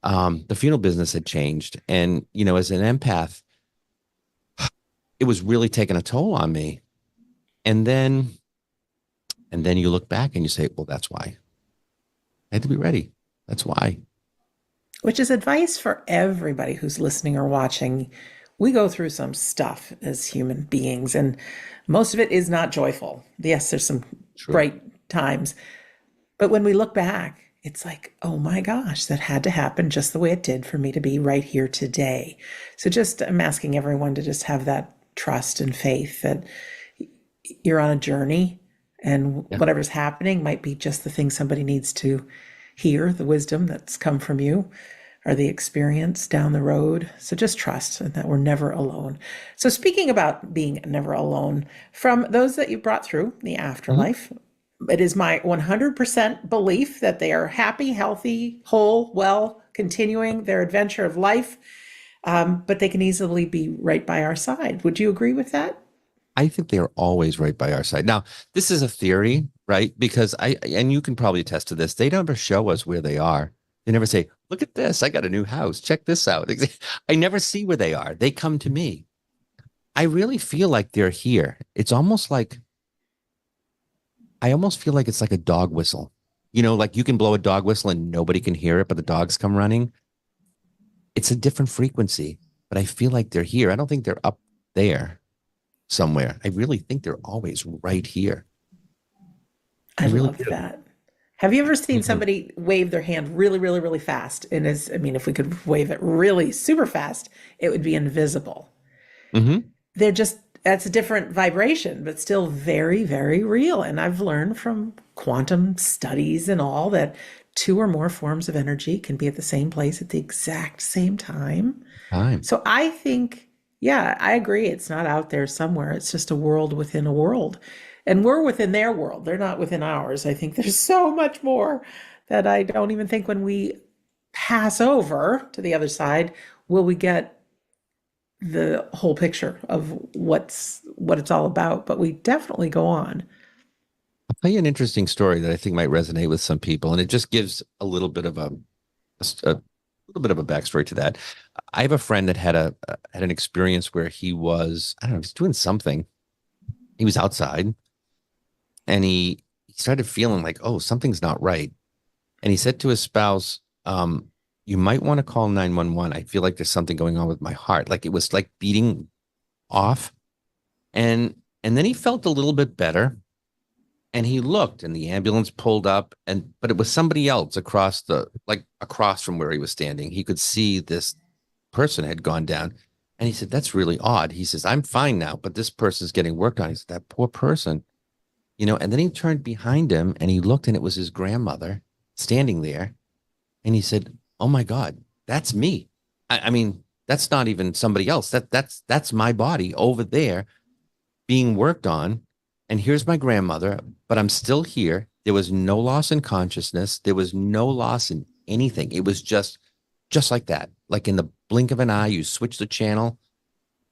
The funeral business had changed. And, as an empath, it was really taking a toll on me. And then you look back and you say, well, that's why. I had to be ready. That's why. Which is advice for everybody who's listening or watching. We go through some stuff as human beings, and most of it is not joyful. Yes, there's some True. bright times, but when we look back, it's like, oh my gosh, that had to happen just the way it did for me to be right here today. So just I'm asking everyone to just have that trust and faith that you're on a journey, and Yeah. whatever's happening might be just the thing somebody needs to hear, the wisdom that's come from you or the experience down the road. So just trust that we're never alone. So speaking about being never alone, from those that you brought through the Mhm. afterlife, it is my 100% belief that they are happy, healthy, whole, well, continuing their adventure of life, but they can easily be right by our side. Would you agree with that? I think they're always right by our side. Now, this is a theory, right? Because and you can probably attest to this, they never show us where they are. They never say, look at this. I got a new house. Check this out. I never see where they are. They come to me. I really feel like they're here. It's almost like, I almost feel like it's like a dog whistle. Like you can blow a dog whistle and nobody can hear it, but the dogs come running. It's a different frequency, but I feel like they're here. I don't think they're up there somewhere. I really think they're always right here. I I really love do. that. Have you ever seen Mhm. somebody wave their hand really, really, really fast? And I mean, if we could wave it really super fast, it would be invisible. Mhm. They're just, That's a different vibration, but still very, very real. And I've learned from quantum studies and all that two or more forms of energy can be at the same place at the exact same time. Time. So I think, yeah, I agree. It's not out there somewhere. It's just a world within a world. And we're within their world. They're not within ours. I think there's so much more that I don't even think when we pass over to the other side will we get the whole picture of what it's all about. But we definitely go on. I'll tell you an interesting story that I think might resonate with some people, and it just gives a little bit of a little bit of a backstory to that. I have a friend that had an experience where he was, I don't know, he was doing something. He was outside and he started feeling like, oh, something's not right. And he said to his spouse, you might want to call 911. I feel like there's something going on with my heart. Like it was like beating off. And then he felt a little bit better. And he looked and the ambulance pulled up but it was somebody else across from where he was standing. He could see this person had gone down. And he said, that's really odd. He says, I'm fine now, but this person's getting worked on. He said, that poor person, and then he turned behind him and he looked and it was his grandmother standing there. And he said, oh my God, that's me. I mean, that's not even somebody else. That's my body over there being worked on. And here's my grandmother, but I'm still here. There was no loss in consciousness. There was no loss in anything. It was just like that. Like in the blink of an eye, you switch the channel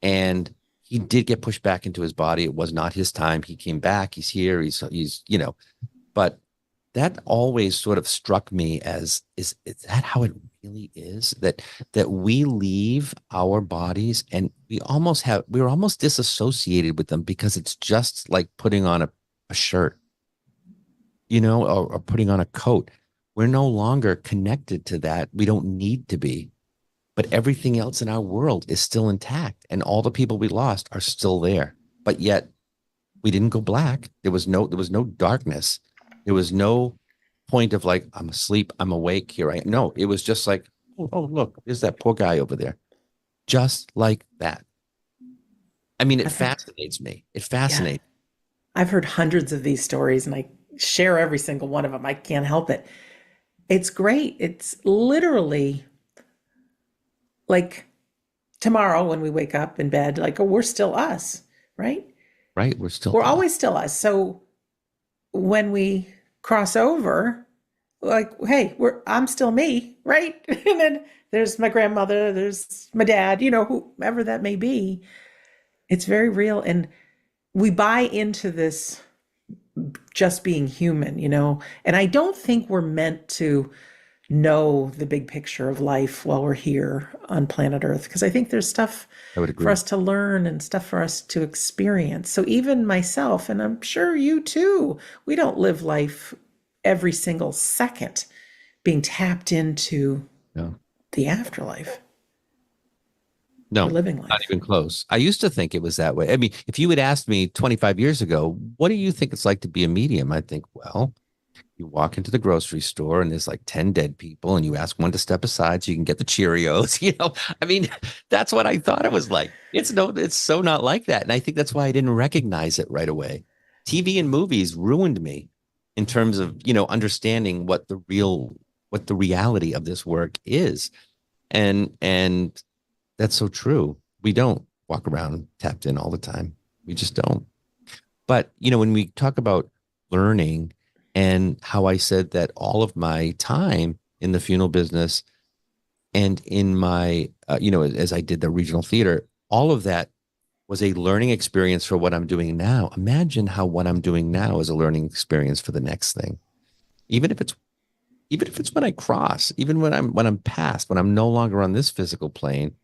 and he did get pushed back into his body. It was not his time. He came back. He's here. But that always sort of struck me as, is that how it really is? That we leave our bodies and we're almost disassociated with them because it's just like putting on a shirt, or putting on a coat. We're no longer connected to that. We don't need to be, but everything else in our world is still intact. And all the people we lost are still there, but yet we didn't go black. There was no darkness. There was no point of like, I'm asleep, I'm awake, here I am. No, it was just like, oh, look, there's that poor guy over there. Just like that. I mean, it I've heard, fascinates me. It yeah, fascinates. I've heard hundreds of these stories and I share every single one of them. I can't help it. It's great. It's literally like tomorrow when we wake up in bed, like, oh, we're still us, right? Right? We're still We're always still us. So when we cross over, like, hey, I'm still me, right? And then there's my grandmother, there's my dad, whoever that may be. It's very real. And we buy into this just being human, and I don't think we're meant to know the big picture of life while we're here on planet Earth, because I think there's stuff I would for agree. us to learn and stuff for us to experience. So even myself, and I'm sure you too, we don't live life every single second being tapped into No. the afterlife. We're No, living not life. even close. I used to think it was that way. I mean, if you had asked me 25 years ago, what do you think it's like to be a medium? I'd think, well, you walk into the grocery store and there's like 10 dead people and you ask one to step aside so you can get the Cheerios. I mean, that's what I thought it was like. It's so not like that. And I think that's why I didn't recognize it right away. TV and movies ruined me in terms of, understanding what the reality of this work is. And that's so true. We don't walk around tapped in all the time. We just don't. But, when we talk about learning and how I said that all of my time in the funeral business and in my, as I did the regional theater, all of that was a learning experience for what I'm doing now. Imagine how what I'm doing now is a learning experience for the next thing. Even if it's even if it's when I cross, even when I'm past, when I'm no longer on this physical plane,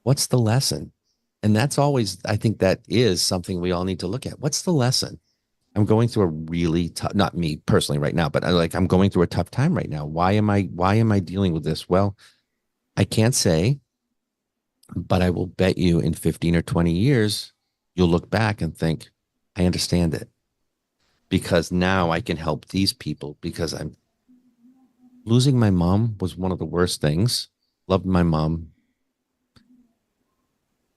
what's the lesson? And that's always, I think that is something we all need to look at. What's the lesson? I'm going through a really tough, not me personally right now, but I'm going through a tough time right now. Why am I dealing with this? Well, I can't say, but I will bet you in 15 or 20 years, you'll look back and think, I understand it because now I can help these people because I'm losing my mom was one of the worst things. Loved my mom.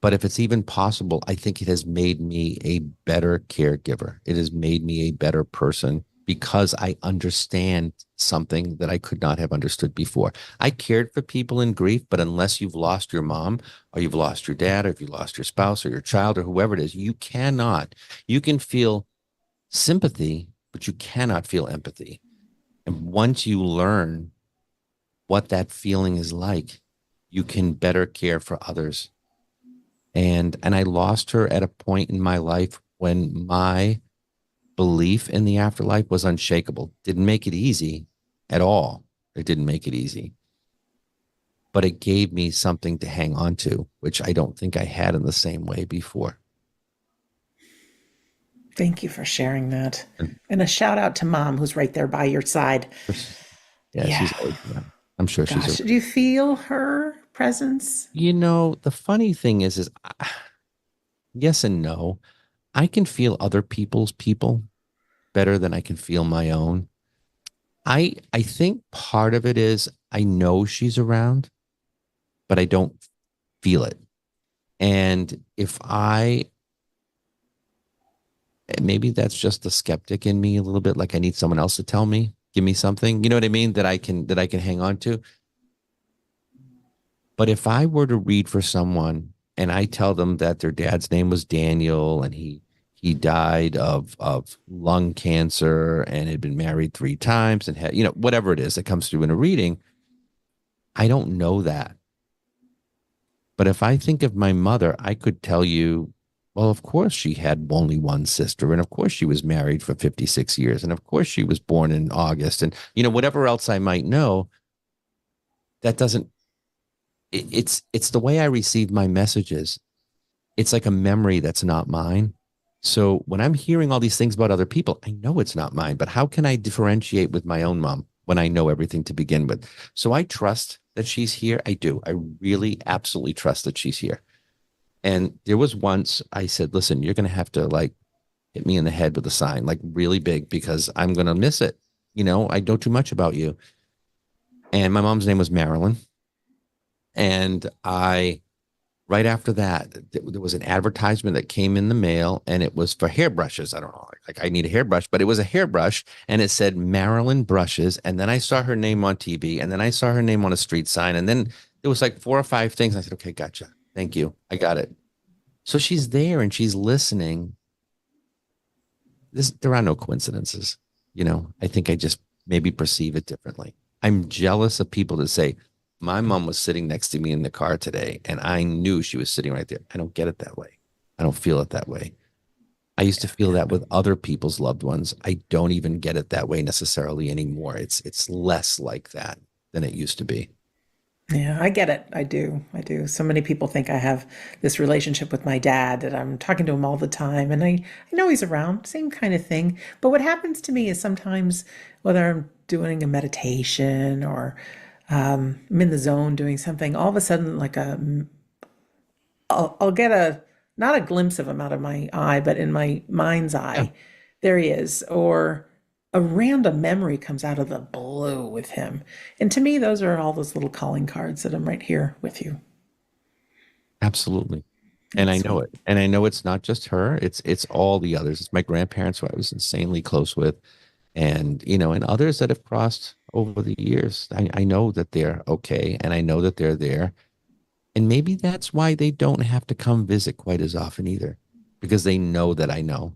But if it's even possible, I think it has made me a better caregiver. It has made me a better person because I understand something that I could not have understood before. I cared for people in grief, but unless you've lost your mom or you've lost your dad or if you lost your spouse or your child or whoever it is, you cannot. You can feel sympathy, but you cannot feel empathy. And once you learn what that feeling is like, you can better care for others. And I lost her at a point in my life when my belief in the afterlife was unshakable. Didn't make it easy at all. It didn't make it easy, but it gave me something to hang on to, which I don't think I had in the same way before. Thank you for sharing that. And And a shout out to mom who's right there by your side. yeah, Yeah. she's always around. I'm sure she's Gosh, around. do you feel her presence? The funny thing is yes and no. I can feel other people's people better than I can feel my own. I think part of it is I know she's around, but I don't feel it. And if I maybe that's just the skeptic in me a little bit, like I need someone else to tell me, give me something, you know what I mean, that I can hang on to. But if I were to read for someone and I tell them that their dad's name was Daniel and he died of lung cancer and had been married 3 times and had, whatever it is that comes through in a reading, I don't know that. But if I think of my mother, I could tell you, well, of course she had only one sister, and of course she was married for 56 years, and of course she was born in August, and whatever else I might know, that doesn't. It's the way I receive my messages. It's like a memory that's not mine. So when I'm hearing all these things about other people, I know it's not mine. But how can I differentiate with my own mom when I know everything to begin with? So I trust that she's here. I do. I really absolutely trust that she's here. And there was once I said, listen, you're going to have to like hit me in the head with a sign, like really big, because I'm going to miss it. I know too much about you. And my mom's name was Marilyn. And right after that, there was an advertisement that came in the mail and it was for hairbrushes. I don't know, like I need a hairbrush, but it was a hairbrush and it said Marilyn Brushes. And then I saw her name on TV and then I saw her name on a street sign. And then there was like 4 or 5 things. I said, okay, gotcha. Thank you. I got it. So she's there and she's listening. There are no coincidences. I think I just maybe perceive it differently. I'm jealous of people that say, my mom was sitting next to me in the car today and I knew she was sitting right there. I don't get it that way. I don't feel it that way. I used to feel that with other people's loved ones. I don't even get it that way necessarily anymore. It's less like that than it used to be. Yeah, I get it. I do. I do. So many people think I have this relationship with my dad that I'm talking to him all the time. And I know he's around, same kind of thing. But what happens to me is sometimes, whether I'm doing a meditation or I'm in the zone doing something, all of a sudden, I'll get not a glimpse of him out of my eye, but in my mind's Yeah, eye, there he is. Or a random memory comes out of the blue with him. And to me, those are all those little calling cards that I'm right here with you. absolutely. And I That's know sweet. it. And I know it's not just her. It's all the others. It's my grandparents who I was insanely close with. And and others that have crossed over the years. I know that they're okay and I know that they're there. And maybe that's why they don't have to come visit quite as often either, because they know that I know.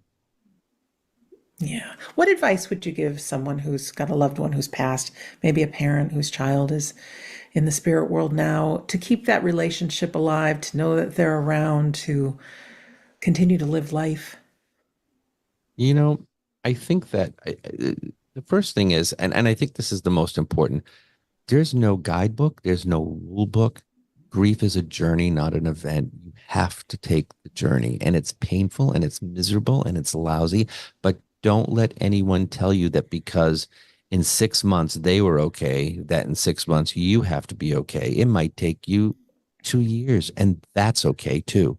Yeah. What advice would you give someone who's got a loved one who's passed, maybe a parent whose child is in the spirit world now, to keep that relationship alive, to know that they're around, to continue to live life? You know, I think that the first thing is, and I think this is the most important, there's no guidebook, there's no rule book. Grief is a journey, not an event. You have to take the journey, and it's painful and it's miserable and it's lousy, but don't let anyone tell you that because in 6 months they were okay, that in 6 months you have to be okay. It might take you 2 years, and that's okay too.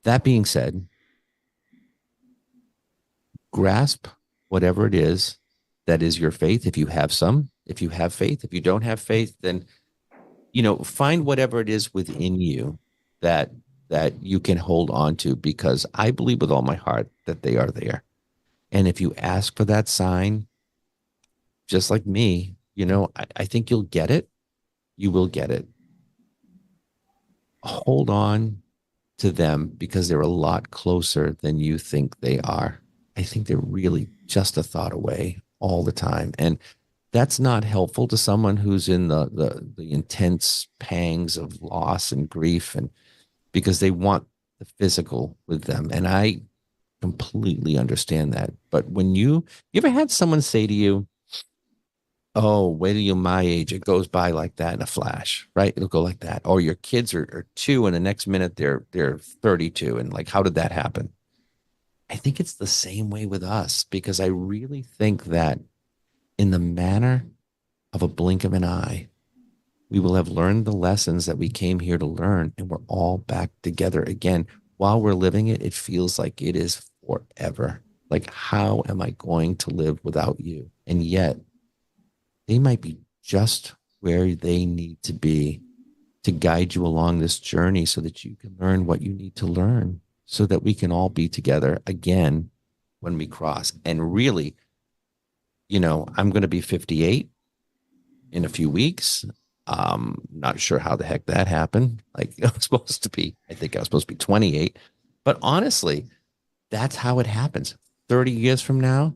That being said, grasp whatever it is that is your faith. If you have some, if you have faith, if you don't have faith, then find whatever it is within you that that you can hold on to, because I believe with all my heart that they are there. And if you ask for that sign, just like me, I think you'll get it. You will get it. Hold on to them because they're a lot closer than you think they are. I think they're really just a thought away all the time. And that's not helpful to someone who's in the intense pangs of loss and grief, and because they want the physical with them. And I completely understand that. But when you ever had someone say to you, oh, wait till you're my age, it goes by like that in a flash, right? It'll go like that. Or your kids are two, and the next minute they're 32. And like, how did that happen? I think it's the same way with us, because I really think that in the manner of a blink of an eye, we will have learned the lessons that we came here to learn, and we're all back together again. While we're living it, it feels like it is forever. Like, how am I going to live without you? And yet, they might be just where they need to be to guide you along this journey so that you can learn what you need to learn, so that we can all be together again when we cross. And really, I'm going to be 58 in a few weeks. Not sure how the heck that happened. Like, I think I was supposed to be 28. But honestly, that's how it happens. 30 years from now,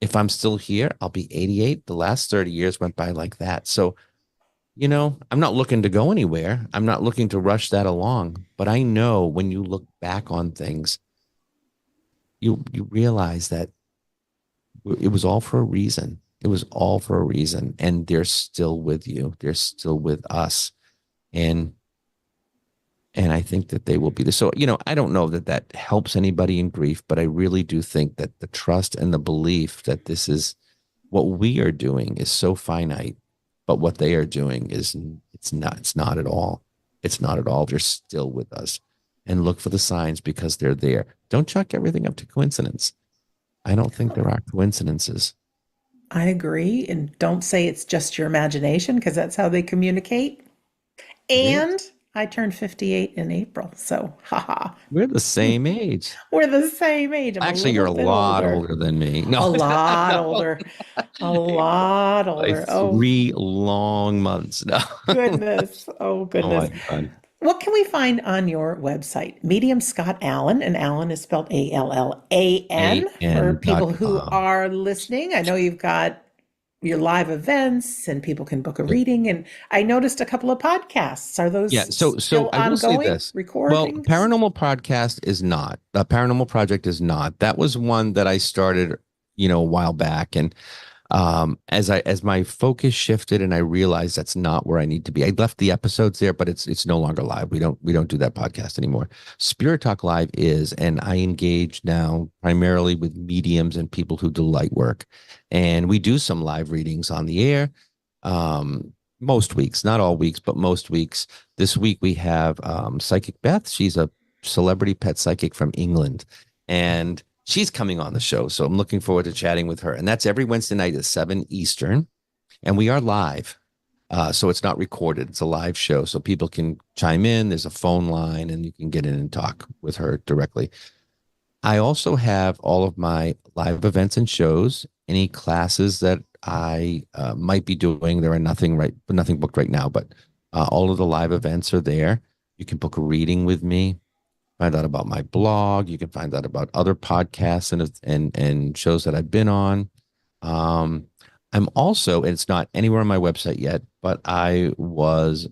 if I'm still here, I'll be 88. The last 30 years went by like that. So, I'm not looking to go anywhere. I'm not looking to rush that along. But I know when you look back on things, you realize that it was all for a reason. It was all for a reason. And they're still with you. They're still with us. And I think that they will be there. So, I don't know that that helps anybody in grief, but I really do think that the trust and the belief that this is what we are doing is so finite, but what they are doing is it's not at all. It's not at all. They're still with us. And look for the signs, because they're there. Don't chalk everything up to coincidence. I don't think there are coincidences. I agree. And don't say it's just your imagination, because that's how they communicate. It is. And I turned 58 in April. So, haha, We're the same age. we're the same age. I'm a Actually, you're little a bit lot older, older than me. a No, lot no, older, a lot by older. Oh, 3 long months. No. goodness. Oh, Oh goodness. my God. What can we find on your website? Medium Scott Allan, and Allan is spelled Allan for AN dot people who com. are listening. I know you've got your live events and people can book a reading. And I noticed a couple of podcasts. Are Yeah. those So still I will say ongoing this. Well, recordings? Paranormal Podcast is not. Paranormal Project is not. That was one that I started, a while back. And as my focus shifted and I realized that's not where I need to be. I left the episodes there, but it's no longer live. We don't do that podcast anymore. Spirit Talk Live is, and I engage now primarily with mediums and people who do light work. And we do some live readings on the air. Most weeks, not all weeks, but most weeks. This week we have Psychic Beth. She's a celebrity pet psychic from England. And she's coming on the show. So I'm looking forward to chatting with her. And that's every Wednesday night at 7 Eastern. And we are live. So it's not recorded. It's a live show. So people can chime in. There's a phone line and you can get in and talk with her directly. I also have all of my live events and shows, any classes that I might be doing. There are nothing booked right now, but all of the live events are there. You can book a reading with me, find out about my blog. You can find out about other podcasts and shows that I've been on. I'm also, and it's not anywhere on my website yet, but I was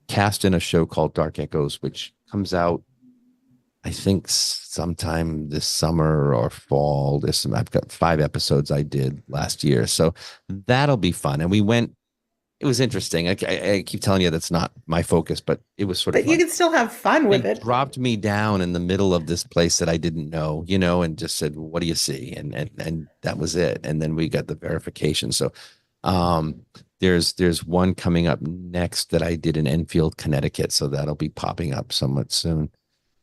cast in a show called Dark Echoes, which comes out, I think, sometime this summer or fall. I've got 5 episodes I did last year, so that'll be fun. And it was interesting. I keep telling you that's not my focus, but it was sort of But you fun. can still have fun with They it. dropped me down in the middle of this place that I didn't know, and just said, "What do you see?" And that was it. And then we got the verification. So, um, there's one coming up next that I did in Enfield, Connecticut. So that'll be popping up somewhat soon.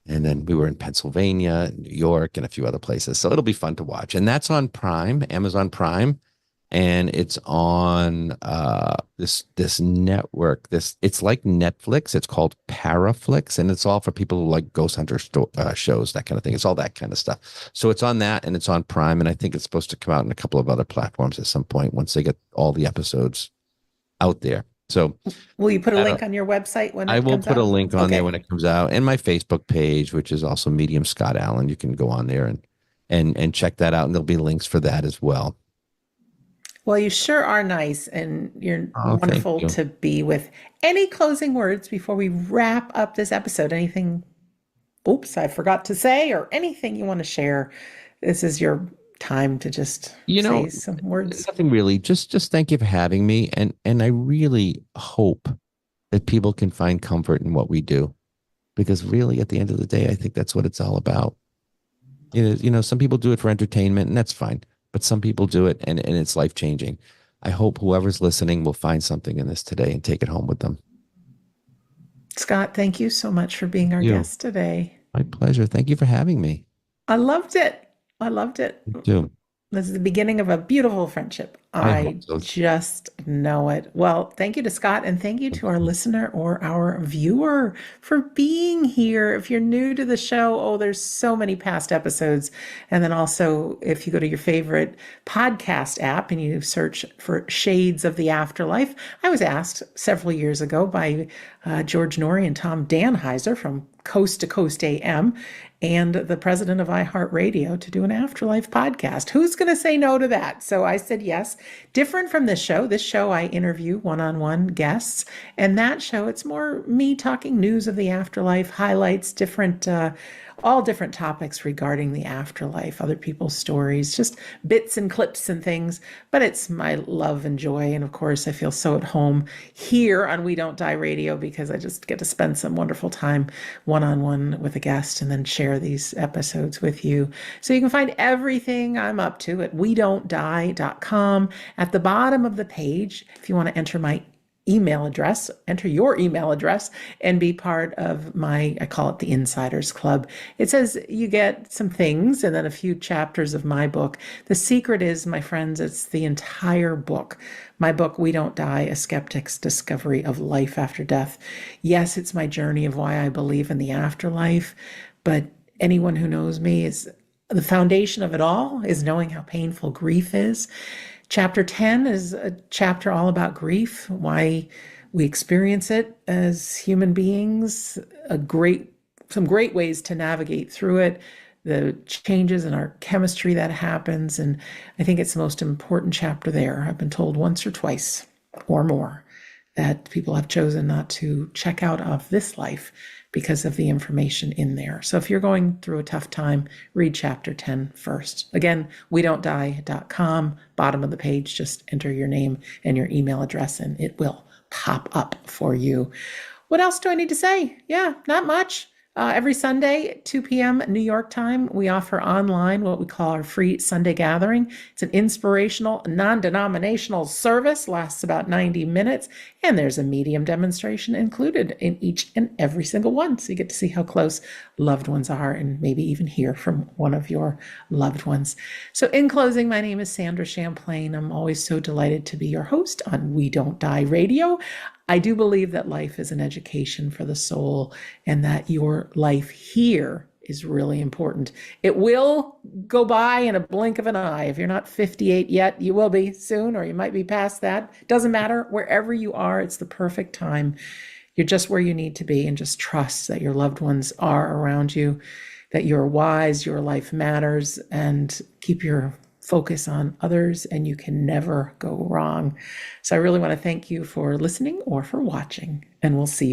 And then we were in Pennsylvania, New York, and a few other places. So it'll be fun to watch. And that's on Prime, Amazon Prime. and it's on this network. It's like Netflix. It's called Paraflix, and it's all for people who like ghost hunter shows, that kind of thing. It's all that kind of stuff. So it's on that, and it's on Prime, and I think it's supposed to come out in a couple of other platforms at some point once they get all the episodes out there. So Will you put a I link don't. on your website when I it will comes put a out? link on there Okay. when it comes out, and my Facebook page, which is also Medium Scott Allan. You can go on there and check that out, and there'll be links for that as well. Well, you sure are nice, and you're Oh, thank wonderful you. to be with. Any closing words before we wrap up this episode? Anything, oops, I forgot to say, or anything you want to share? This is your time to just You know, say some words. nothing really. Just thank you for having me, and I really hope that people can find comfort in what we do, because really, at the end of the day, I think that's what it's all about. Some people do it for entertainment, and that's fine. But some people do it, and it's life changing. I hope whoever's listening will find something in this today and take it home with them. Scott, thank you so much for being our You, guest today. my pleasure. Thank you for having me. I loved it. I loved it. You too. This is the beginning of a beautiful friendship. I hope I so. just know it. Well, thank you to Scott, and thank you to our listener or our viewer for being here. If you're new to the show, oh, there's so many past episodes. And then also, if you go to your favorite podcast app and you search for Shades of the Afterlife, I was asked several years ago by George Norrie and Tom Danheiser from Coast to Coast AM and the president of iHeartRadio to do an afterlife podcast. Who's going to say no to that? So I said yes. Different from this show. This show, I interview one-on-one guests, and that show, it's more me talking news of the afterlife, highlights different all different topics regarding the afterlife, other people's stories, just bits and clips and things. But it's my love and joy. And of course, I feel so at home here on We Don't Die Radio because I just get to spend some wonderful time one on one with a guest and then share these episodes with you. So you can find everything I'm up to at wedon'tdie.com. At the bottom of the page, if you want to enter my email address, enter your email address and be part of I call it the Insiders Club. It says you get some things and then a few chapters of my book. The secret is, my friends, it's the entire book. My book, We Don't Die, A Skeptic's Discovery of Life After Death. Yes, it's my journey of why I believe in the afterlife, but anyone who knows me is the foundation of it all is knowing how painful grief is. Chapter 10 is a chapter all about grief, why we experience it as human beings, some great ways to navigate through it, the changes in our chemistry that happens. And I think it's the most important chapter there. I've been told once or twice or more that people have chosen not to check out of this life because of the information in there. So if you're going through a tough time, read chapter 10 first. Again, wedon'tdie.com, bottom of the page, just enter your name and your email address and it will pop up for you. What else do I need to say? Yeah, not much. Every Sunday, 2 p.m. New York time, we offer online what we call our free Sunday gathering. It's an inspirational, non-denominational service, lasts about 90 minutes, and there's a medium demonstration included in each and every single one. So you get to see how close loved ones are and maybe even hear from one of your loved ones. So in closing, my name is Sandra Champlain. I'm always so delighted to be your host on We Don't Die Radio. I do believe that life is an education for the soul and that your life here is really important. It will go by in a blink of an eye. If you're not 58 yet, you will be soon, or you might be past that. Doesn't matter. Wherever you are, it's the perfect time. You're just where you need to be, and just trust that your loved ones are around you, that you're wise, your life matters, and keep your focus on others, and you can never go wrong. So I really want to thank you for listening or for watching, and we'll see you.